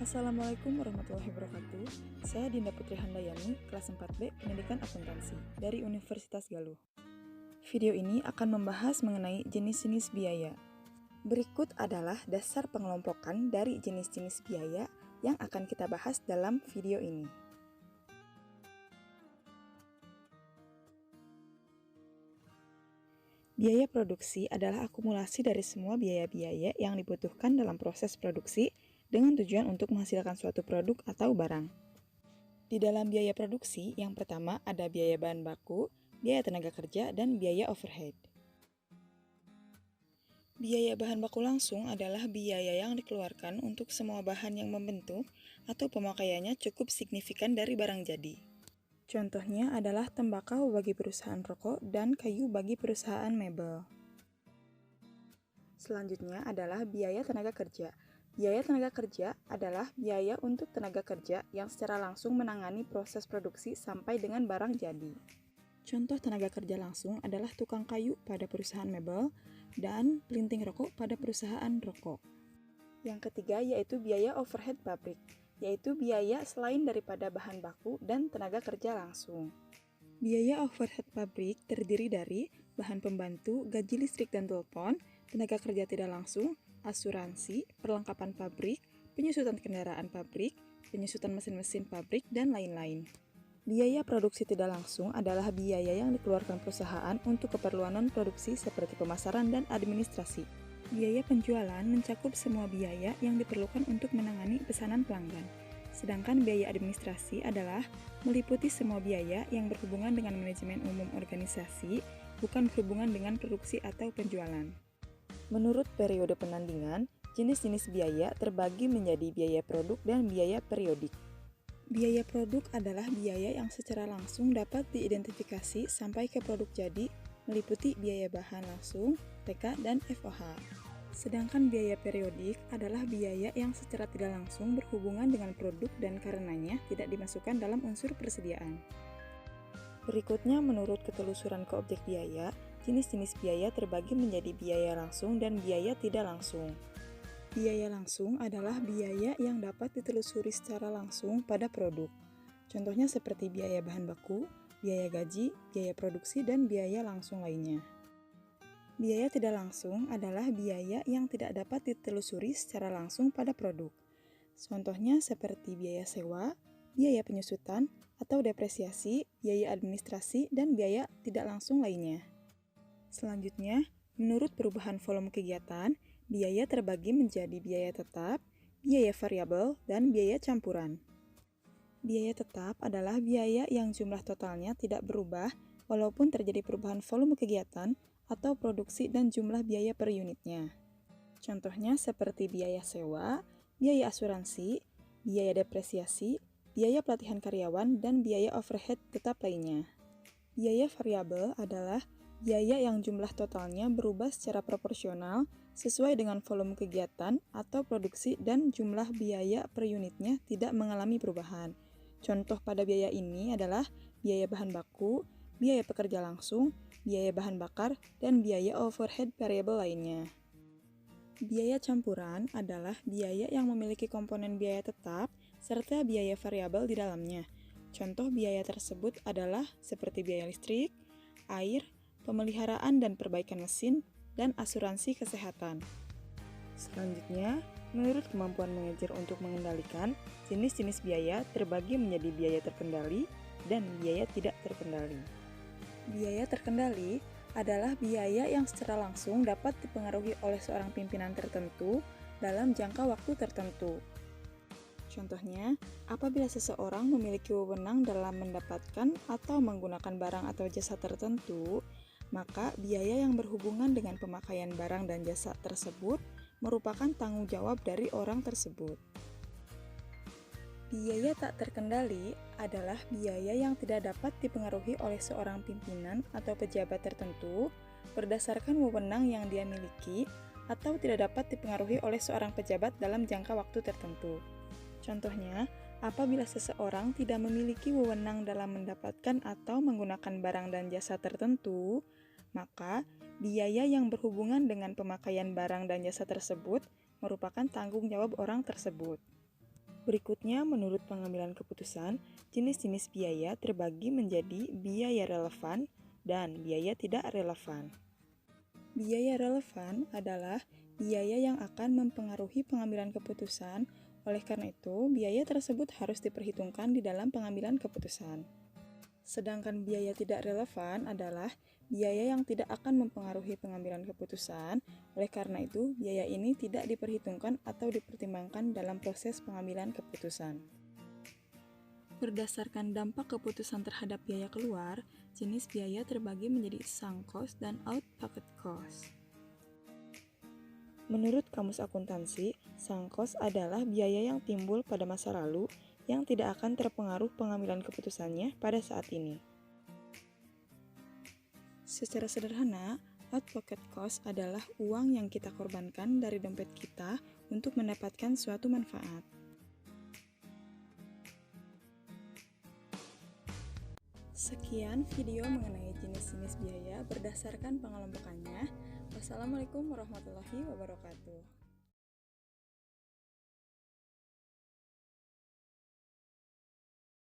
Assalamualaikum warahmatullahi wabarakatuh. Saya Dinda Putri Handayani, kelas 4B Pendidikan Akuntansi dari Universitas Galuh. Video ini akan membahas mengenai jenis-jenis biaya. Berikut adalah dasar pengelompokan dari jenis-jenis biaya yang akan kita bahas dalam video ini. Biaya produksi adalah akumulasi dari semua biaya-biaya yang dibutuhkan dalam proses produksi dengan tujuan untuk menghasilkan suatu produk atau barang. Di dalam biaya produksi, yang pertama ada biaya bahan baku, biaya tenaga kerja, dan biaya overhead. Biaya bahan baku langsung adalah biaya yang dikeluarkan untuk semua bahan yang membentuk atau pemakaiannya cukup signifikan dari barang jadi. Contohnya adalah tembakau bagi perusahaan rokok dan kayu bagi perusahaan mebel. Selanjutnya adalah biaya tenaga kerja. Biaya tenaga kerja adalah biaya untuk tenaga kerja yang secara langsung menangani proses produksi sampai dengan barang jadi. Contoh tenaga kerja langsung adalah tukang kayu pada perusahaan mebel dan pelinting rokok pada perusahaan rokok. Yang ketiga yaitu biaya overhead pabrik, yaitu biaya selain daripada bahan baku dan tenaga kerja langsung. Biaya overhead pabrik terdiri dari bahan pembantu, gaji listrik dan telepon, tenaga kerja tidak langsung, asuransi, perlengkapan pabrik, penyusutan kendaraan pabrik, penyusutan mesin-mesin pabrik, dan lain-lain. Biaya produksi tidak langsung adalah biaya yang dikeluarkan perusahaan untuk keperluan non-produksi seperti pemasaran dan administrasi. Biaya penjualan mencakup semua biaya yang diperlukan untuk menangani pesanan pelanggan. Sedangkan biaya administrasi adalah meliputi semua biaya yang berhubungan dengan manajemen umum organisasi, bukan berhubungan dengan produksi atau penjualan. Menurut periode penandingan, jenis-jenis biaya terbagi menjadi biaya produk dan biaya periodik. Biaya produk adalah biaya yang secara langsung dapat diidentifikasi sampai ke produk jadi, meliputi biaya bahan langsung, TK, dan FOH. Sedangkan biaya periodik adalah biaya yang secara tidak langsung berhubungan dengan produk dan karenanya tidak dimasukkan dalam unsur persediaan. Berikutnya, menurut ketelusuran ke objek biaya, jenis-jenis biaya terbagi menjadi biaya langsung dan biaya tidak langsung. Biaya langsung adalah biaya yang dapat ditelusuri secara langsung pada produk. Contohnya seperti biaya bahan baku, biaya gaji, biaya produksi, dan biaya langsung lainnya. Biaya tidak langsung adalah biaya yang tidak dapat ditelusuri secara langsung pada produk. Contohnya seperti biaya sewa, biaya penyusutan, atau depresiasi, biaya administrasi, dan biaya tidak langsung lainnya. Selanjutnya, menurut perubahan volume kegiatan, biaya terbagi menjadi biaya tetap, biaya variabel, dan biaya campuran. Biaya tetap adalah biaya yang jumlah totalnya tidak berubah walaupun terjadi perubahan volume kegiatan atau produksi dan jumlah biaya per unitnya. Contohnya seperti biaya sewa, biaya asuransi, biaya depresiasi, biaya pelatihan karyawan, dan biaya overhead tetap lainnya. Biaya variabel adalah biaya yang jumlah totalnya berubah secara proporsional sesuai dengan volume kegiatan atau produksi dan jumlah biaya per unitnya tidak mengalami perubahan. Contoh pada biaya ini adalah biaya bahan baku, biaya pekerja langsung, biaya bahan bakar, dan biaya overhead variabel lainnya. Biaya campuran adalah biaya yang memiliki komponen biaya tetap serta biaya variabel di dalamnya. Contoh biaya tersebut adalah seperti biaya listrik, air, pemeliharaan dan perbaikan mesin, dan asuransi kesehatan. Selanjutnya, menurut kemampuan manajer untuk mengendalikan, jenis-jenis biaya terbagi menjadi biaya terkendali dan biaya tidak terkendali. Biaya terkendali adalah biaya yang secara langsung dapat dipengaruhi oleh seorang pimpinan tertentu dalam jangka waktu tertentu. Contohnya, apabila seseorang memiliki wewenang dalam mendapatkan atau menggunakan barang atau jasa tertentu, maka biaya yang berhubungan dengan pemakaian barang dan jasa tersebut merupakan tanggung jawab dari orang tersebut. Biaya tak terkendali adalah biaya yang tidak dapat dipengaruhi oleh seorang pimpinan atau pejabat tertentu berdasarkan wewenang yang dia miliki atau tidak dapat dipengaruhi oleh seorang pejabat dalam jangka waktu tertentu. Contohnya, apabila seseorang tidak memiliki wewenang dalam mendapatkan atau menggunakan barang dan jasa tertentu, maka biaya yang berhubungan dengan pemakaian barang dan jasa tersebut merupakan tanggung jawab orang tersebut. Berikutnya, menurut pengambilan keputusan, jenis-jenis biaya terbagi menjadi biaya relevan dan biaya tidak relevan. Biaya relevan adalah biaya yang akan mempengaruhi pengambilan keputusan, oleh karena itu, biaya tersebut harus diperhitungkan di dalam pengambilan keputusan. Sedangkan biaya tidak relevan adalah biaya yang tidak akan mempengaruhi pengambilan keputusan, oleh karena itu, biaya ini tidak diperhitungkan atau dipertimbangkan dalam proses pengambilan keputusan. Berdasarkan dampak keputusan terhadap biaya keluar, jenis biaya terbagi menjadi sunk cost dan out-pocket cost. Menurut Kamus Akuntansi, sunk cost adalah biaya yang timbul pada masa lalu yang tidak akan terpengaruh pengambilan keputusannya pada saat ini. Secara sederhana, out-pocket cost adalah uang yang kita korbankan dari dompet kita untuk mendapatkan suatu manfaat. Sekian video mengenai jenis-jenis biaya berdasarkan pengelompokannya. Wassalamualaikum warahmatullahi wabarakatuh.